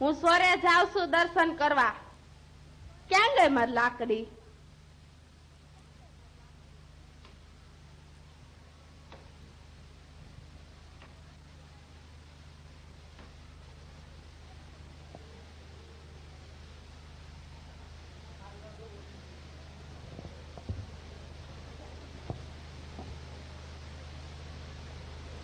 હું સોરે જાઉં છું દર્શન કરવા. ક્યાં ગઈ મારી લાકડી?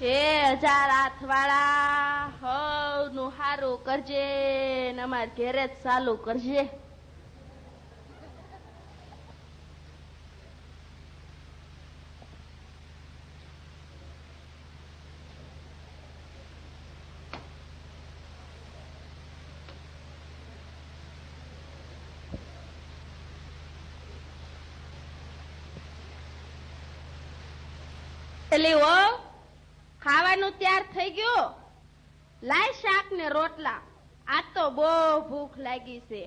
હે 1000 હાથ વાળા, હવ નું હારું કરજે ને અમાર ઘેરે જ ચાલુ કરજે. પેલી ઓ ખાવાનું તૈયાર થઈ ગયું? લાય શાક ને રોટલા, આજ તો બહુ ભૂખ લાગી છે.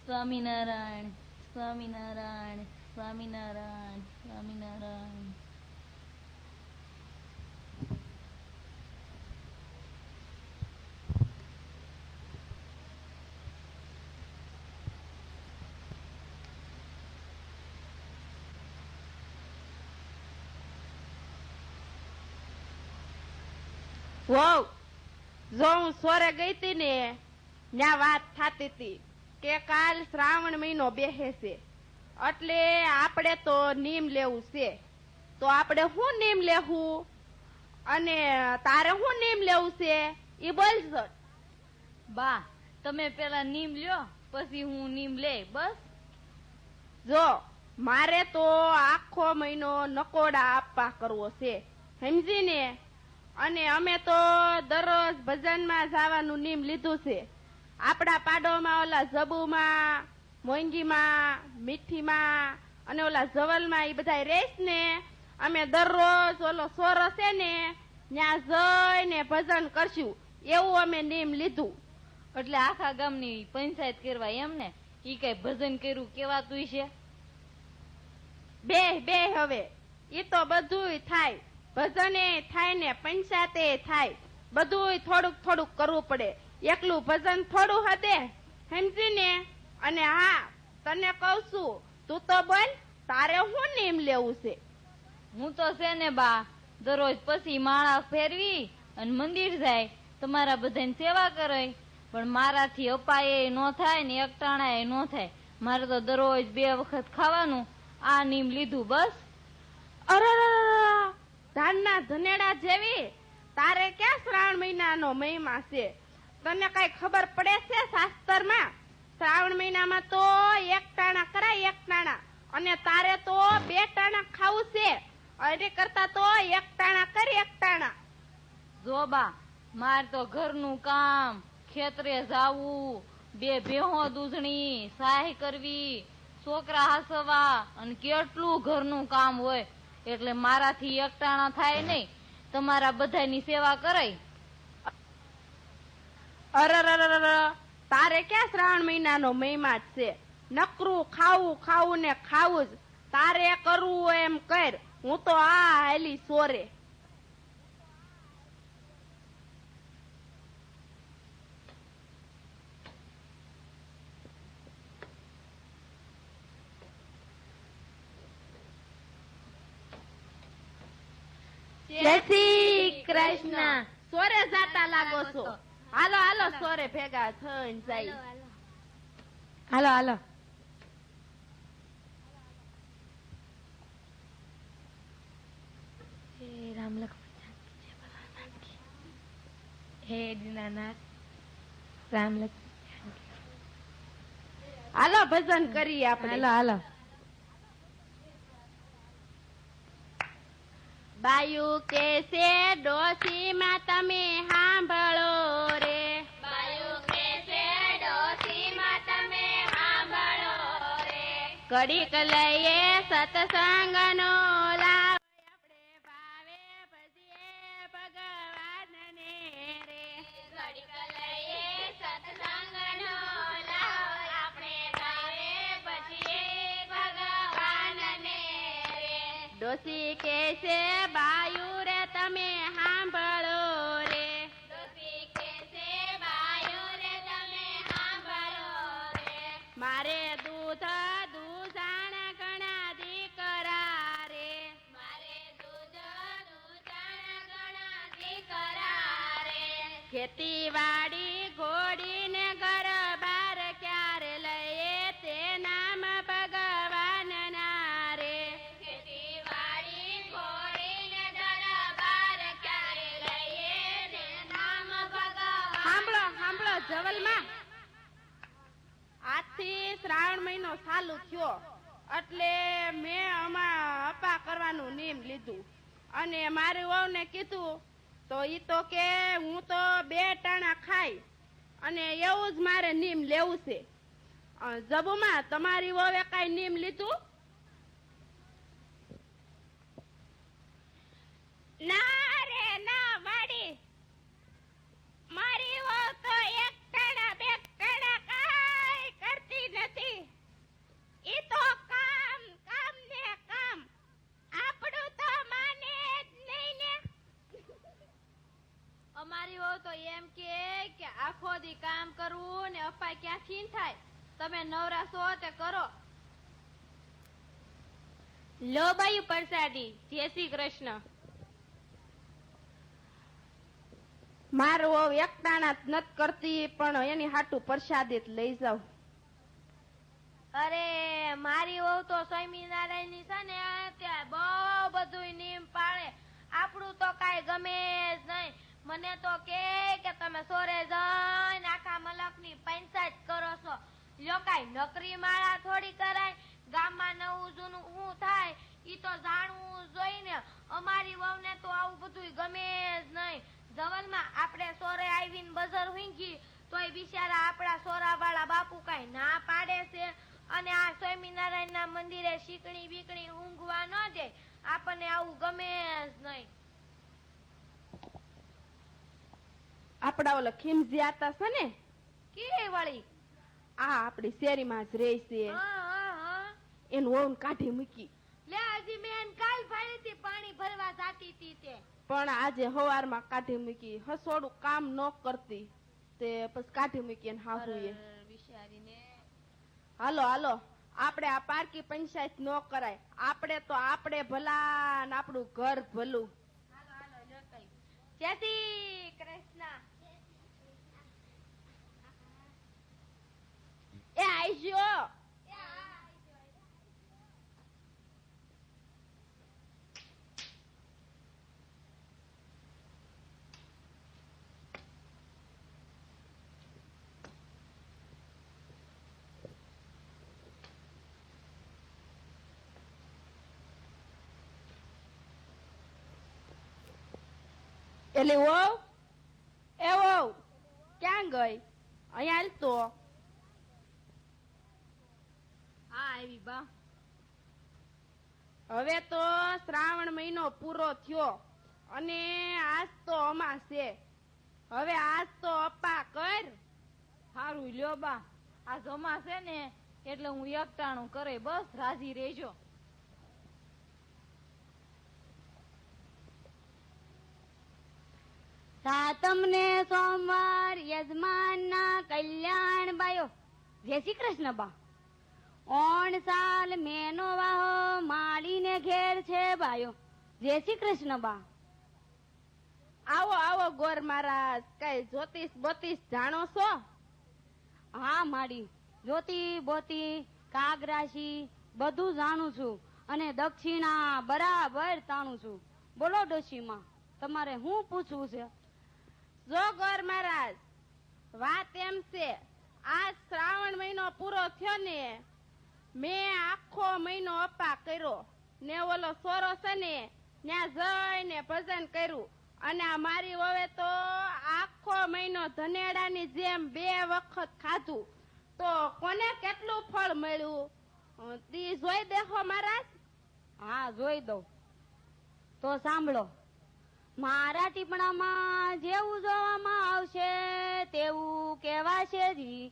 સ્વામિનારાયણ સ્વામિનારાયણ સ્વામિનારાયણ સ્વામિનારાયણ. વહુ, જો હું સોરે ગઈ તી ને ત્યાં વાત થાતી હતી કે કાલ શ્રાવણ મહિનો બેસે છે, એટલે આપણે તો નીમ લેવું છે. તો આપણે શું નીમ લેવું અને તારે શું નીમ લેવું છે એ બોલજો. બા, તમે પેલા નીમ લ્યો, પછી હું નીમ લે. બસ જો મારે તો આખો મહિનો નકોડા આપવા કરવો છે, સમજી ને. અને અમે તો દરરોજ ભજનમાં જવાનું નીમ લીધું છે. આપડા પાડોમાં ઓલા જબુમાં, મોંગીમાં, મીઠીમાં અને ઓલા જવલમાં એ બધા રેસ ને અમે દરરોજ ઓલો સોરો છે ને ત્યાં જઈને ભજન કરશું, એવું અમે નીમ લીધું. એટલે આખા ગામની પંચાયત કરવા એમ ને? ઈ કઈ ભજન કર્યું કેવાતું છે? બે હવે ઈ તો બધુંય થાય, ભજને થાય ને પંચાયતે થાય, બધું થોડુંક થોડુંક કરવું પડે. એકલું ભજન થોડું હદે, સમજી ને. અને હા, તને કઉ છું, તું તો બોલ, તારે શું નીમ લેવું છે? હું તો છે ને બા, દરરોજ પછી માળા ફેરવી અને મંદિર જાય, તમારા બધાની સેવા કરે. પણ મારાથી અપાય ન થાય ને એકટાણા ન થાય. મારે તો દરરોજ 2 વખત ખાવાનું. આ નીમ લીધું બસ. અરે ધાનના ધનેડા જેવી તારે ક્યાં શ્રાવણ મહિનાનો મહિમા છે? તને કઈ ખબર પડે છે શાસ્ત્રમાં? શ્રાવણ મહિનામાં તો 1 ટાણા કરાય, 1 ટાણા, અને તારે તો 2 ટાણા ખાવું છે. અરે કરતા તો 1 ટાણા કરી, 1 ટાણા. જો બા, મારે તો ઘરનું કામ, ખેતરે જાવું, 2 ભેહો દૂધણી, સહાય કરવી, છોકરા હાસવા અને કેટલું ઘરનું કામ હોય. એટલે મારાથી એકટાણા થાય નહીં, તમારા બધાની સેવા કરાય. અરે તારે ક્યાં શ્રાવણ મહિનાનો મહિમા છે? નકરું ખાવું ખાવું ને ખાવું જ. તારે કરવું હોય એમ કર, હું તો આ હાલી સોરે. જય શ્રી કૃષ્ણ. સોરે જાતા લાગો છો? હાલો હાલો સોરે ભેગા થઈને જાય. હાલો હાલો. હે રામ લક્ષ્મણ હે દીનાનાથ રામ લક્ષ્મણ. હાલો ભજન કરીએ આપણે. હાલો હાલો. બાયુ કે છે ડોસી માં તમે સાંભળો રે. બાયુ કે છે ડોસી માં તમે સાંભળો રે. ઘડીક લઈએ સત્સંગનો લાભ આપણે ભાવે ભજીએ ભગવાનને રે. ઘડીક લઈએ સત્સંગનો લાભ આપણે ભાવે ભજીએ ભગવાનને રે. ડોસી કે છે બાયુ રે તમે સાંભળો રે. ડોસી કે છે બાયુ રે તમે સાંભળો રે. મારે દૂધ દૂધાણ ઘણા દીકરા રે. મારે દૂધ દૂધાણ ઘણા દીકરા રે. ખેતીવાડી ઘોડીને ઘર બાર ક્યારે લઈએ તે નામ ભગવાનના રે. ખેતીવાડી ઘોડીને દરબાર ક્યારે લઈએ તે નામ ભગવાન. સાંભળો સાંભળો જવલમાં, આજથી શ્રાવણ મહિનો ચાલુ થયો એટલે મેં અમારા અપા કરવાનું નિયમ લીધું અને મારી વહુને કીધું તો ઈ તો કે હું તો 2 ટાણા ખાઈ અને એવું જ મારે નિયમ લેવું છે. જબુમાં તમારી વહુએ કાંઈ નિયમ લીધું? ના રે ના વાડી, મારી વહુ તો 1 ટાણા 2 ટાણા કાંઈ કરતી નથી. ઈ તો કામ કામ ને કામ, આપણું તો માને જ નહીં ને. અમારી વહુ તો એમ કે આખો દી કામ કરવું ને અપાય ક્યાંથી થાય. તમે નવરા છો તે કરો. લો બાયું પરસાદી. જય શ્રી કૃષ્ણ. મારું વહુ 1 ટાણા જ નથી કરતી પણ એની હાટું પ્રસાદી જ લઈ જાવ. અરે મારી વહુ તો સ્વામિનારાયણ ની છે ને ત્યાં બહુ બધું નિયમ પાળે. આપણું તો કાંઈ ગમે જ નહીં. મને તો કે તમે સોરે જઈને આખા મલકની પંચાયત કરો છો. લ્યો કાંઈ નકરી માળા થોડી કરાય. ગામમાં નવું જૂનું શું થાય ઈ તો જાણવું જોઈને. અમારી વહુને તો આવું બધું ગમે જ નહીં. જવલમાં આપણે સોરે આવીને બજાર ઊંઘી તોય બિચારા આપણા સોરાવાળા બાપુ કાંઈ ના પાડે છે. અને આ સ્વામિનારાયણ ના મંદિરે શીકણી બીકણી ઊંઘવા ન દે. આપણને આવું ગમે જ નહીં. આપડા ઓલા ખીમજી આતા છે ને કે વળી આ આપડી શેરીમાં જ રહે છે, એનું વહુ કાઢી મૂકી. લે હજી મેં કાલ ભાઈથી પાણી ભરવા જાતી હતી તે. પણ આજે સવારમાં કાઢી મૂકી. હસોડું કામ ન કરતી તે પછી કાઢી મૂકી એને હાહુએ. બિચારીને હાલો હાલો આપણે આ પારકી પંચાયત ન કરાય. આપણે તો આપણે ભલા ને આપણું ઘર ભલું. હાલો હાલો લ્યો કઈ. જય શ્રી કૃષ્ણ. એ આઈજો એટલે વહુ એ વહુ ક્યાં ગઈ? અહીંયા હાલ તો. હા આવી બા. હવે તો શ્રાવણ મહિનો પૂરો થયો અને આજ તો અમાસ છે. હવે આજ તો અપ્પા કર. હારું લ્યો બા. આ જમા છે ને એટલે હું એકટાણું કરે બસ રાજી રહેજો. સાતમ ને સોમવાર યજમાન ના કલ્યાણ બાયો. જય શ્રી કૃષ્ણ બા. 3 સાલ મેનો વાહો માડીને ઘેર છે બાયો. જય શ્રી કૃષ્ણ બા. આવો આવો ગોર મહારાજ, કઈ જ્યોતિષ બોતિષ જાણો છો? હા માડી, જ્યોતિ બોતી કાગરાશી બધું જાણું છું અને દક્ષિણા બરાબર તાણું છું. બોલો ડોશીમાં, તમારે શું પૂછવું છે? જો ગોર મહારાજ, વાત એમ છે આ શ્રાવણ મહિનો પૂરો થયો ને મેં આખો મહિનો અપા કર્યો ને ઓલો સોરો છે ને ત્યાં જઈને ભજન કર્યું અને આ મારી વવે તો આખો મહિનો ધનેડાની જેમ 2 વખત ખાધું તો કોને કેટલું ફળ મળ્યું? તે ઈ જોઈ દેખો મહારાજ. હા જોઈ દઉં. તો સાંભળો, મારા ટીપણામાં જેવું જોવામાં આવશે તેવું કહેવાશે જી.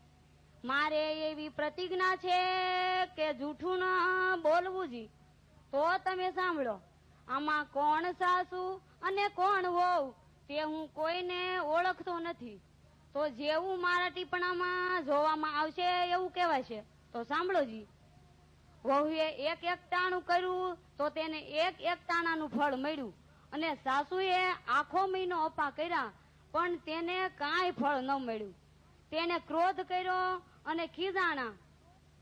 મારે એવી પ્રતિજ્ઞા છે કે જૂઠું ન બોલવું જી. તો તમે સાંભળો, આમાં કોણ સાસુ અને કોણ વહુ તે હું કોઈને ઓળખતો નથી. તો જેવું મારા ટીપણામાં જોવામાં આવશે એવું કહેવાશે. તો સાંભળો જી. વહુએ એક એક ટાણું કર્યું તો તેને એક એક ટાણાનું ફળ મળ્યું, અને સાસુએ આખો મહિનો અપા કર્યા પણ તેને કાંઈ ફળ ન મળ્યું. તેને ક્રોધ કર્યો અને ખીજાણા,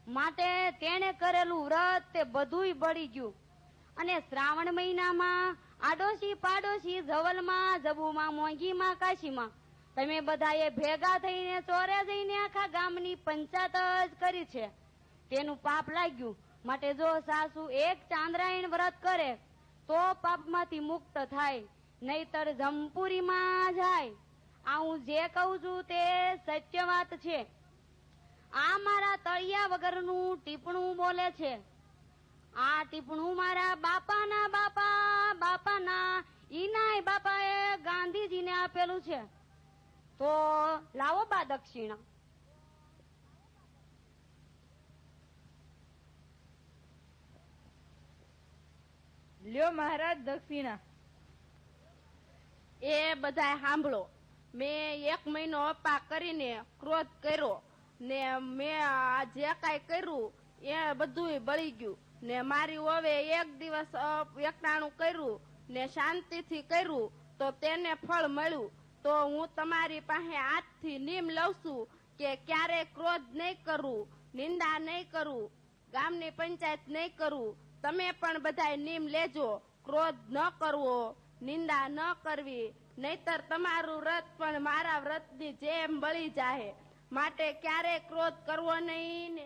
માટે તેણે કરેલું વ્રત તે બધુંય બળી ગયું. અને શ્રાવણ મહિનામાં આડોશી પાડોશી જવલમાં જબુમાં મોંઘીમાં કાશીમાં તમે બધાએ ભેગા થઈને ચોરે જઈને આખા ગામની પંચાયત જ કરી છે. તેનું પાપ લાગ્યું. માટે જો સાસુ એક ચાંદ્રાયણ વ્રત કરે તો પાપમાંથી મુક્ત થાય, નહીતર જમપુરીમાં જાય. આ હું જે કહું છું તે સત્ય વાત છે. આ મારા તળિયા વગરનું ટીપણું બોલે છે. આ ટીપણું મારા બાપાના બાપા બાપાના ઈનાય બાપાએ ગાંધીજીને આપેલું છે. તો લાવો બા દક્ષિણા. લ્યો મહારાજ દક્ષિણા. એ બધાય સાંભળો, મેં 1 મહિનો અપા કરીને ક્રોધ કર્યો ને મેં આ જે કાંઈ કર્યું એ બધુંય બળી ગયું. ને મારી વહુએ એક દિવસ એકટાણું કર્યું ને શાંતિથી કર્યું તો તેને ફળ મળ્યું. તો હું તમારી પાસે આજથી નિયમ લઉં છું કે ક્યારેય ક્રોધ નહીં કરવું, નિંદા નહીં કરવું, ગામની પંચાયત નહીં કરવું. તમે પણ બધાય નિયમ લેજો, ક્રોધ ન કરવો, નિંદા ન કરવી, નહીતર તમારું વ્રત પણ મારા વ્રતની જેમ બળી જાહે. માટે ક્યારેય ક્રોધ કરવો નહીં ને